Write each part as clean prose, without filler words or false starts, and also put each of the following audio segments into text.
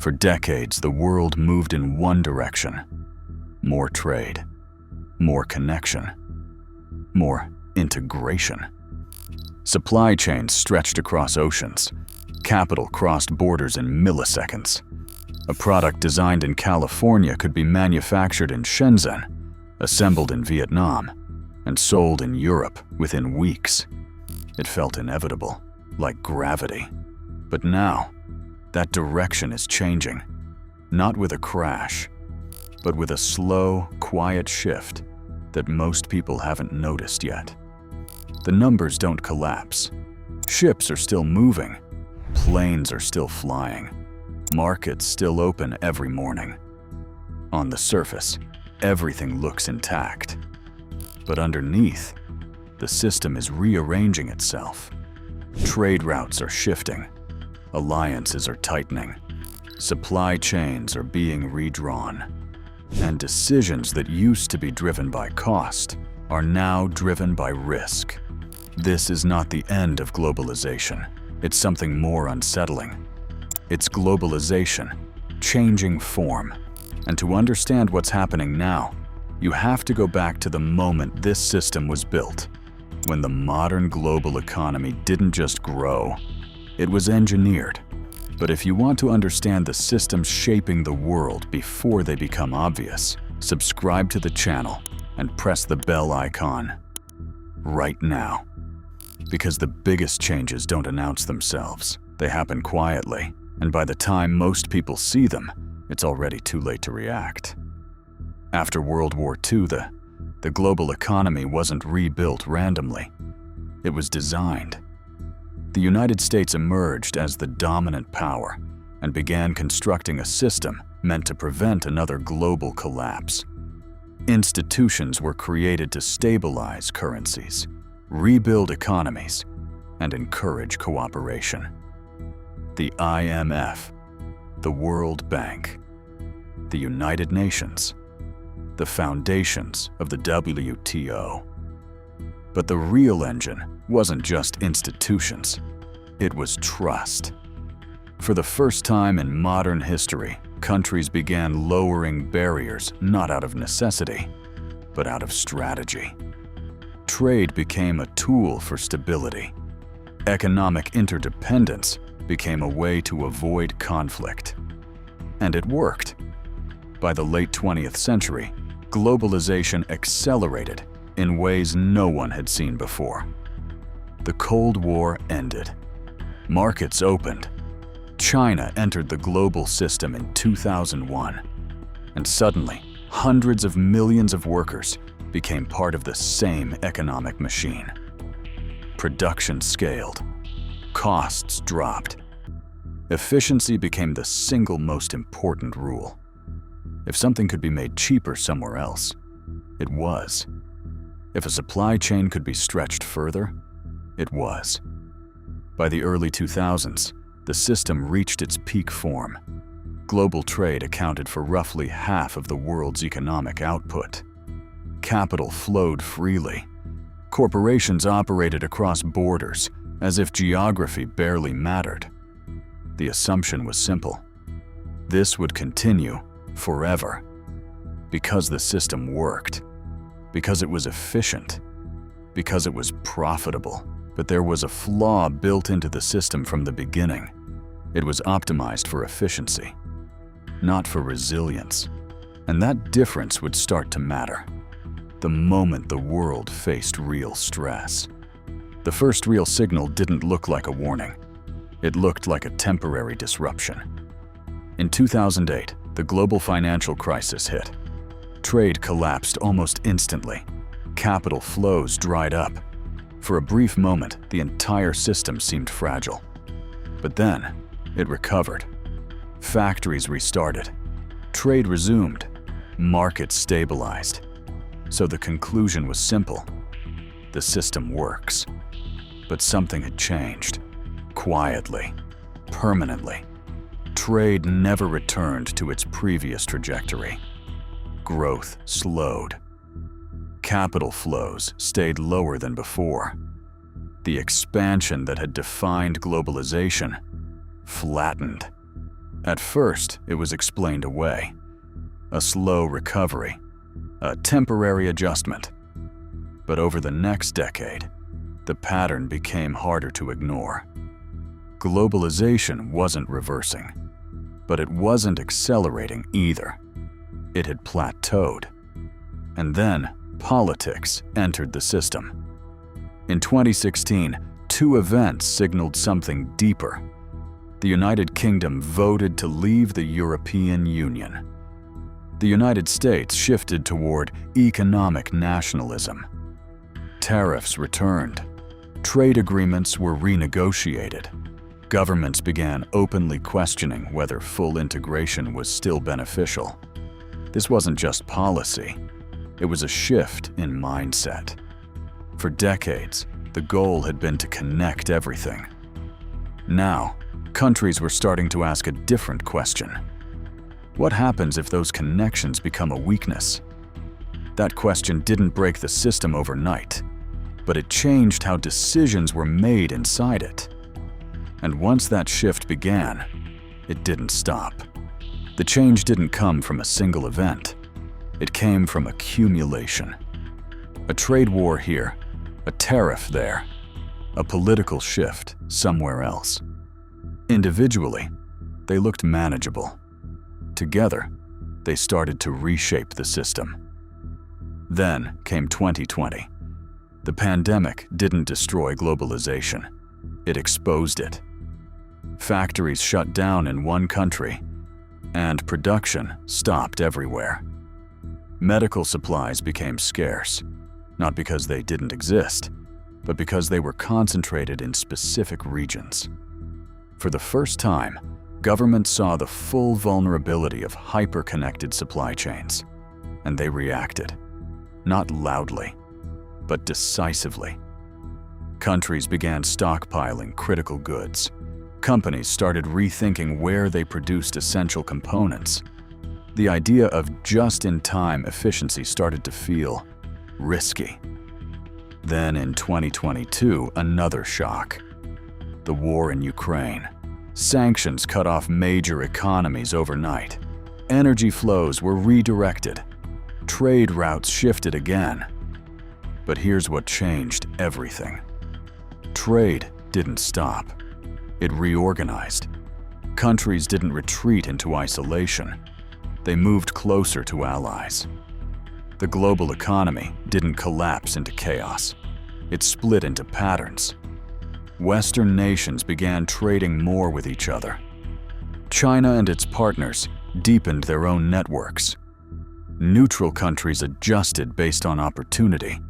For decades, the world moved in one direction: more trade, more connection, more integration. Supply chains stretched across oceans. Capital crossed borders in milliseconds. A product designed in California could be manufactured in Shenzhen, assembled in Vietnam, and sold in Europe within weeks. It felt inevitable, like gravity. But now, that direction is changing, not with a crash, but with a slow, quiet shift that most people haven't noticed yet. The numbers don't collapse. Ships are still moving. Planes are still flying. Markets still open every morning. On the surface, everything looks intact. But underneath, the system is rearranging itself. Trade routes are shifting. Alliances are tightening. Supply chains are being redrawn. And decisions that used to be driven by cost are now driven by risk. This is not the end of globalization. It's something more unsettling. It's globalization, changing form. And to understand what's happening now, you have to go back to the moment this system was built, when the modern global economy didn't just grow, it was engineered. But if you want to understand the systems shaping the world before they become obvious, subscribe to the channel and press the bell icon right now. Because the biggest changes don't announce themselves. They happen quietly, and by the time most people see them, it's already too late to react. After World War II, the global economy wasn't rebuilt randomly. It was designed. The United States emerged as the dominant power and began constructing a system meant to prevent another global collapse. Institutions were created to stabilize currencies, rebuild economies, and encourage cooperation. The IMF, the World Bank, the United Nations, the foundations of the WTO. But the real engine wasn't just institutions, it was trust. For the first time in modern history, countries began lowering barriers not out of necessity, but out of strategy. Trade became a tool for stability. Economic interdependence became a way to avoid conflict. And it worked. By the late 20th century, globalization accelerated in ways no one had seen before. The Cold War ended. Markets opened. China entered the global system in 2001. And suddenly, hundreds of millions of workers became part of the same economic machine. Production scaled. Costs dropped. Efficiency became the single most important rule. If something could be made cheaper somewhere else, it was. If a supply chain could be stretched further, it was. By the early 2000s, the system reached its peak form. Global trade accounted for roughly half of the world's economic output. Capital flowed freely. Corporations operated across borders as if geography barely mattered. The assumption was simple. This would continue forever. Because the system worked. Because it was efficient. Because it was profitable. But there was a flaw built into the system from the beginning. It was optimized for efficiency, not for resilience. And that difference would start to matter the moment the world faced real stress. The first real signal didn't look like a warning. It looked like a temporary disruption. In 2008, the global financial crisis hit. Trade collapsed almost instantly. Capital flows dried up. For a brief moment, the entire system seemed fragile. But then, it recovered. Factories restarted. Trade resumed. Markets stabilized. So the conclusion was simple. The system works. But something had changed. Quietly. Permanently. Trade never returned to its previous trajectory. Growth slowed. Capital flows stayed lower than before. The expansion that had defined globalization flattened. At first, it was explained away. A slow recovery, a temporary adjustment. But over the next decade, the pattern became harder to ignore. Globalization wasn't reversing, but it wasn't accelerating either. It had plateaued. And then politics entered the system. In 2016, two events signaled something deeper. The United Kingdom voted to leave the European Union. The United States shifted toward economic nationalism. Tariffs returned. Trade agreements were renegotiated. Governments began openly questioning whether full integration was still beneficial. This wasn't just policy. It was a shift in mindset. For decades, the goal had been to connect everything. Now, countries were starting to ask a different question. What happens if those connections become a weakness? That question didn't break the system overnight, but it changed how decisions were made inside it. And once that shift began, it didn't stop. The change didn't come from a single event. It came from accumulation. A trade war here, a tariff there, a political shift somewhere else. Individually, they looked manageable. Together, they started to reshape the system. Then came 2020. The pandemic didn't destroy globalization. It exposed it. Factories shut down in one country, and production stopped everywhere. Medical supplies became scarce, not because they didn't exist, but because they were concentrated in specific regions. For the first time, governments saw the full vulnerability of hyper-connected supply chains, and they reacted, not loudly, but decisively. Countries began stockpiling critical goods. Companies started rethinking where they produced essential components. The idea of just-in-time efficiency started to feel risky. Then in 2022, another shock. The war in Ukraine. Sanctions cut off major economies overnight. Energy flows were redirected. Trade routes shifted again. But here's what changed everything. Trade didn't stop. It reorganized. Countries didn't retreat into isolation. They moved closer to allies. The global economy didn't collapse into chaos. It split into patterns. Western nations began trading more with each other. China and its partners deepened their own networks. Neutral countries adjusted based on opportunity.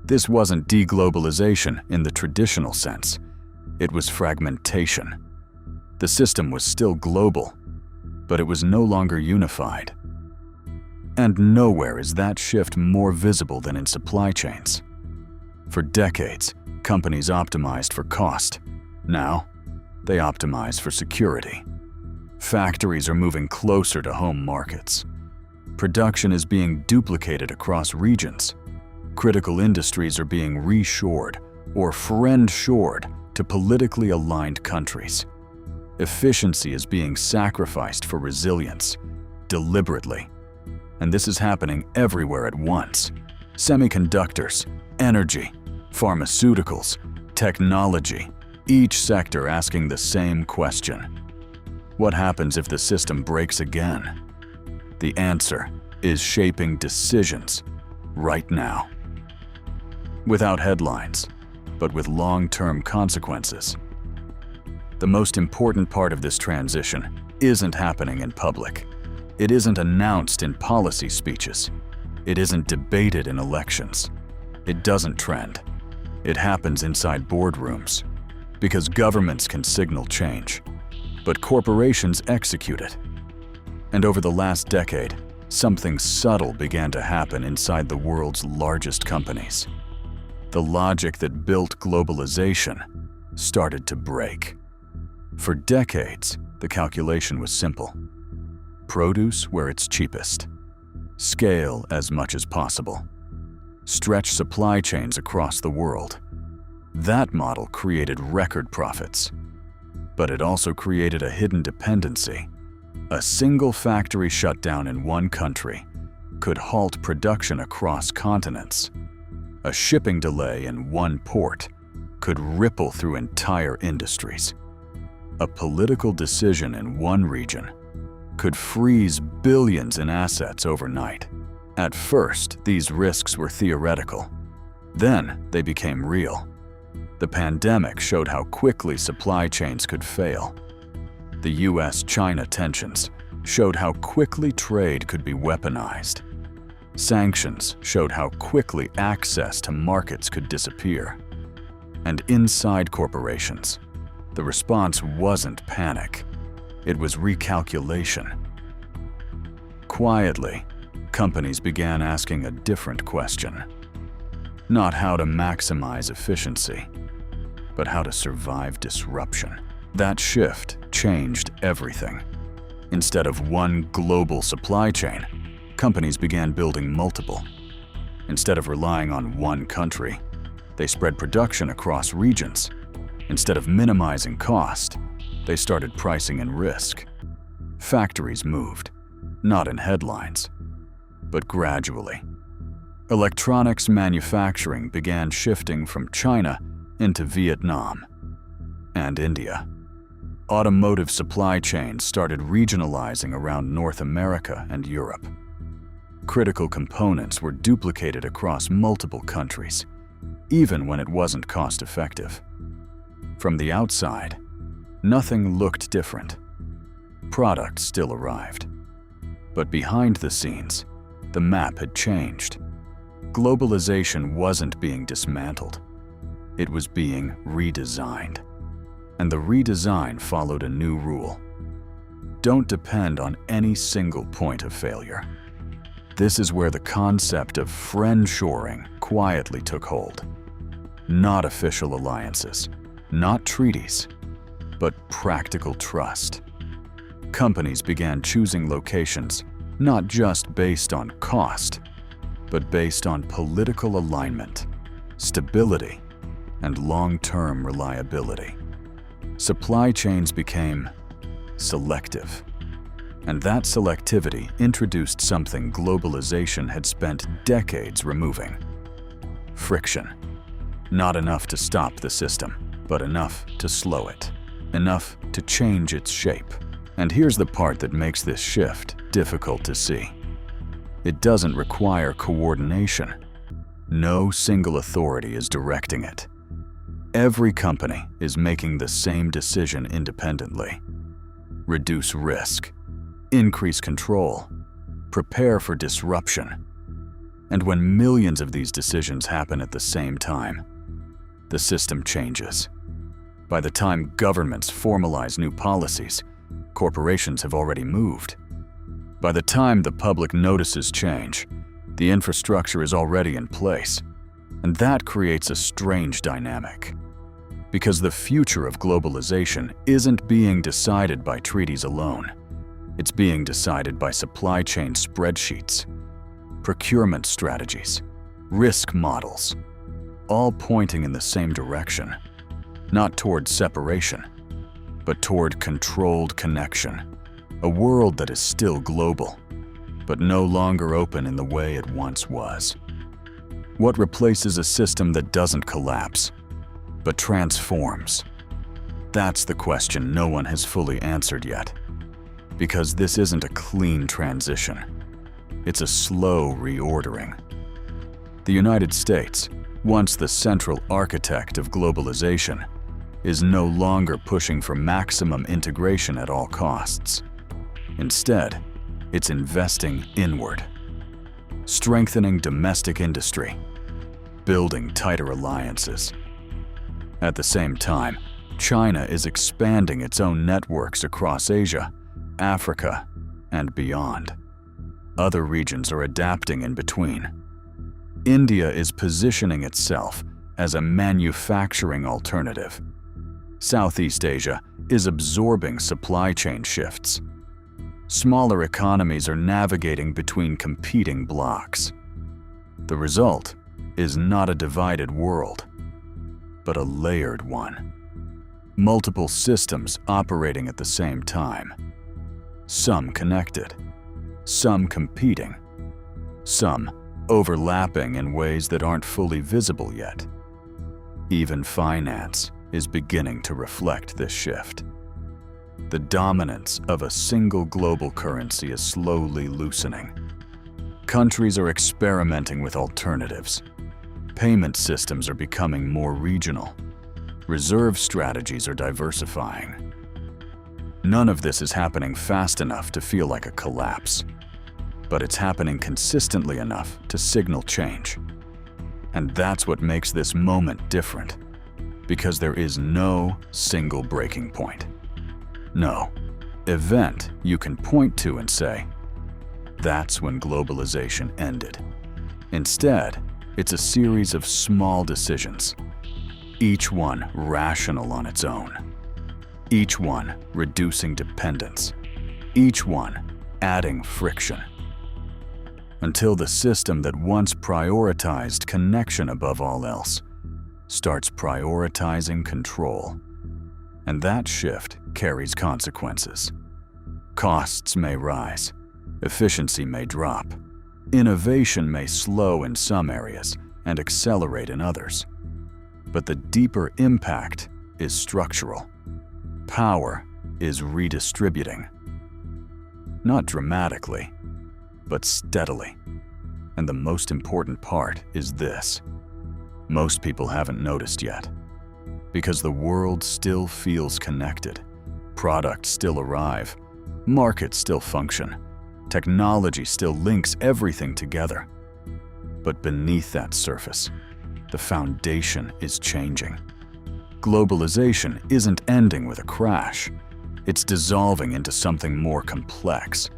This wasn't deglobalization in the traditional sense. It was fragmentation. The system was still global, but it was no longer unified. And nowhere is that shift more visible than in supply chains. For decades, companies optimized for cost. Now, they optimize for security. Factories are moving closer to home markets. Production is being duplicated across regions. Critical industries are being reshored or friend-shored to politically aligned countries. Efficiency is being sacrificed for resilience, deliberately. And this is happening everywhere at once. Semiconductors, energy, pharmaceuticals, technology, each sector asking the same question. What happens if the system breaks again? The answer is shaping decisions right now. Without headlines, but with long-term consequences. The most important part of this transition isn't happening in public. It isn't announced in policy speeches. It isn't debated in elections. It doesn't trend. It happens inside boardrooms. Because governments can signal change, but corporations execute it. And over the last decade, something subtle began to happen inside the world's largest companies. The logic that built globalization started to break. For decades, the calculation was simple. Produce where it's cheapest. Scale as much as possible. Stretch supply chains across the world. That model created record profits. But it also created a hidden dependency. A single factory shut down in one country could halt production across continents. A shipping delay in one port could ripple through entire industries. A political decision in one region could freeze billions in assets overnight. At first, these risks were theoretical. Then they became real. The pandemic showed how quickly supply chains could fail. The US-China tensions showed how quickly trade could be weaponized. Sanctions showed how quickly access to markets could disappear. And inside corporations, the response wasn't panic. It was recalculation. Quietly, companies began asking a different question. Not how to maximize efficiency, but how to survive disruption. That shift changed everything. Instead of one global supply chain, companies began building multiple. Instead of relying on one country, they spread production across regions. Instead of minimizing cost, they started pricing in risk. Factories moved, not in headlines, but gradually. Electronics manufacturing began shifting from China into Vietnam and India. Automotive supply chains started regionalizing around North America and Europe. Critical components were duplicated across multiple countries, even when it wasn't cost-effective. From the outside, nothing looked different. Products still arrived. But behind the scenes, the map had changed. Globalization wasn't being dismantled. It was being redesigned. And the redesign followed a new rule. Don't depend on any single point of failure. This is where the concept of friendshoring quietly took hold. Not official alliances, not treaties, but practical trust. Companies began choosing locations not just based on cost, but based on political alignment, stability, and long-term reliability. Supply chains became selective. And that selectivity introduced something globalization had spent decades removing: friction. Not enough to stop the system, but enough to slow it, enough to change its shape. And here's the part that makes this shift difficult to see. It doesn't require coordination. No single authority is directing it. Every company is making the same decision independently. Reduce risk. Increase control, prepare for disruption. And when millions of these decisions happen at the same time, the system changes. By the time governments formalize new policies, corporations have already moved. By the time the public notices change, the infrastructure is already in place. And that creates a strange dynamic. Because the future of globalization isn't being decided by treaties alone. It's being decided by supply chain spreadsheets, procurement strategies, risk models, all pointing in the same direction, not toward separation, but toward controlled connection, a world that is still global, but no longer open in the way it once was. What replaces a system that doesn't collapse, but transforms? That's the question no one has fully answered yet. Because this isn't a clean transition. It's a slow reordering. The United States, once the central architect of globalization, is no longer pushing for maximum integration at all costs. Instead, it's investing inward, strengthening domestic industry, building tighter alliances. At the same time, China is expanding its own networks across Asia, Africa, and beyond. Other regions are adapting in between. India is positioning itself as a manufacturing alternative. Southeast Asia is absorbing supply chain shifts. Smaller economies are navigating between competing blocks. The result is not a divided world, but a layered one. Multiple systems operating at the same time. some connected, some competing, some overlapping in ways that aren't fully visible yet. Even finance is beginning to reflect this shift. The dominance of a single global currency is slowly loosening. Countries are experimenting with alternatives. Payment systems are becoming more regional. Reserve strategies are diversifying. None of this is happening fast enough to feel like a collapse, but it's happening consistently enough to signal change. And that's what makes this moment different, because there is no single breaking point. No event you can point to and say, that's when globalization ended. Instead, it's a series of small decisions, each one rational on its own, each one reducing dependence, each one adding friction, until the system that once prioritized connection above all else starts prioritizing control. And that shift carries consequences. Costs may rise, efficiency may drop, innovation may slow in some areas and accelerate in others. But the deeper impact is structural. Power is redistributing. Not dramatically, but steadily. And the most important part is this: most people haven't noticed yet. Because the world still feels connected. Products still arrive. Markets still function. Technology still links everything together. But beneath that surface, the foundation is changing. Globalization isn't ending with a crash. It's dissolving into something more complex,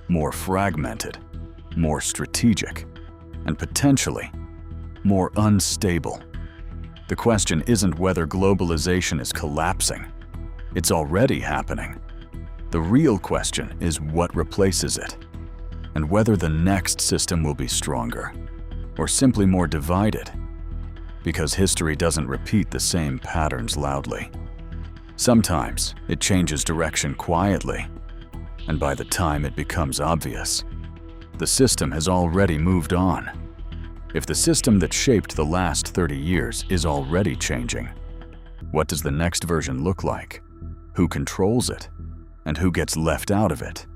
more fragmented, more strategic, and potentially more unstable. The question isn't whether globalization is collapsing. It's already happening. The real question is what replaces it, and whether the next system will be stronger or simply more divided, because history doesn't repeat the same patterns loudly. Sometimes it changes direction quietly, and by the time it becomes obvious, the system has already moved on. If the system that shaped the last 30 years is already changing, what does the next version look like? Who controls it? And who gets left out of it?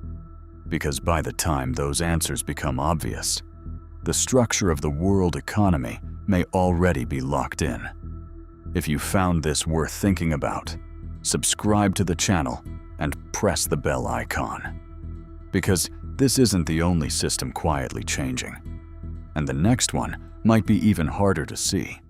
Because by the time those answers become obvious, the structure of the world economy may already be locked in. If you found this worth thinking about, subscribe to the channel and press the bell icon. Because this isn't the only system quietly changing, and the next one might be even harder to see.